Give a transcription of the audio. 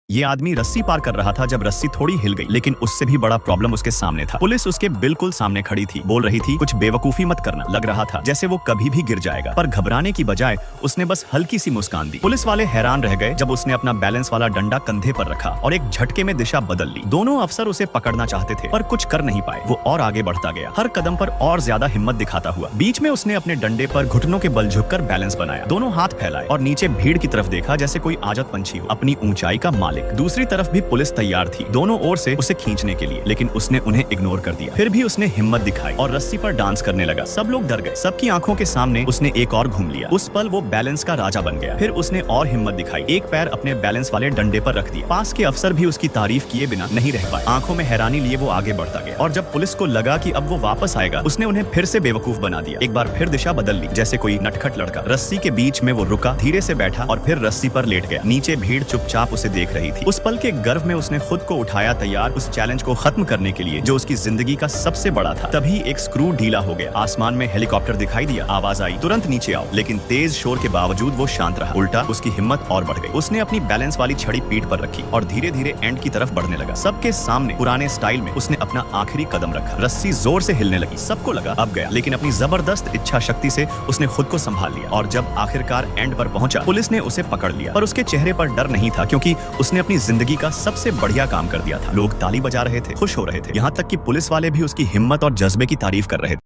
ये आदमी रस्सी पार कर रहा था जब रस्सी थोड़ी हिल गई, लेकिन उससे भी बड़ा प्रॉब्लम उसके सामने था। पुलिस उसके बिल्कुल सामने खड़ी थी, बोल रही थी कुछ बेवकूफी मत करना। लग रहा था जैसे वो कभी भी गिर जाएगा, पर घबराने की बजाय उसने बस हल्की सी मुस्कान दी। पुलिस वाले हैरान रह गए जब उसने अपना बैलेंस वाला डंडा कंधे पर रखा और एक झटके में दिशा बदल ली। दोनों अफसर उसे पकड़ना चाहते थे पर कुछ कर नहीं पाए। वो और आगे बढ़ता गया, हर कदम पर और ज्यादा हिम्मत दिखाता हुआ। बीच में उसने अपने डंडे पर घुटनों के बल झुककर बैलेंस बनाया, दोनों हाथ फैलाए और नीचे भीड़ की तरफ देखा जैसे कोई आजत पंछी हो, अपनी ऊंचाई का मालिक। दूसरी तरफ भी पुलिस तैयार थी, दोनों ओर से उसे खींचने के लिए, लेकिन उसने उन्हें इग्नोर कर दिया। फिर भी उसने हिम्मत दिखाई और रस्सी पर डांस करने लगा। सब लोग डर गए। सबकी आंखों के सामने उसने एक और घूम लिया। उस पल वो बैलेंस का राजा बन गया। फिर उसने और हिम्मत दिखाई, एक पैर अपने बैलेंस वाले डंडे पर रख दिया। पास के अफसर भी उसकी तारीफ किए बिना नहीं रह पाए। आंखों में हैरानी लिए वो आगे बढ़ता गया और जब पुलिस को लगा कि अब वो वापस आएगा, उसने उन्हें फिर से बेवकूफ बना दिया। एक बार फिर दिशा बदल ली जैसे कोई नटखट लड़का। रस्सी के बीच में वो रुका, धीरे से बैठा और फिर रस्सी पर लेट गया। नीचे भीड़ चुपचाप उसे देख रही थी। उस पल के गर्व में उसने खुद को उठाया, तैयार उस चैलेंज को खत्म करने के लिए जो उसकी जिंदगी का सबसे बड़ा था। तभी एक स्क्रू ढीला हो गया। आसमान में हेलीकॉप्टर दिखाई दिया। आवाज आई, तुरंत नीचे आओ। लेकिन तेज शोर के बावजूद वो शांत रहा। उल्टा उसकी हिम्मत और बढ़ गई। उसने अपनी बैलेंस वाली छड़ी पीठ पर रखी और धीरे धीरे एंड की तरफ बढ़ने लगा। सबके सामने पुराने स्टाइल में उसने अपना आखिरी कदम रखा। रस्सी जोर से हिलने लगी। सबको लगा अब गया, लेकिन अपनी जबरदस्त इच्छा शक्ति से उसने खुद को संभाल लिया और जब आखिरकार एंड पर पहुंचा, पुलिस ने उसे पकड़ लिया। पर उसके चेहरे पर डर नहीं था, क्योंकि उसने अपनी जिंदगी का सबसे बढ़िया काम कर दिया था। लोग ताली बजा रहे थे, खुश हो रहे थे, यहाँ तक कि पुलिस वाले भी उसकी हिम्मत और जज्बे की तारीफ कर रहे थे।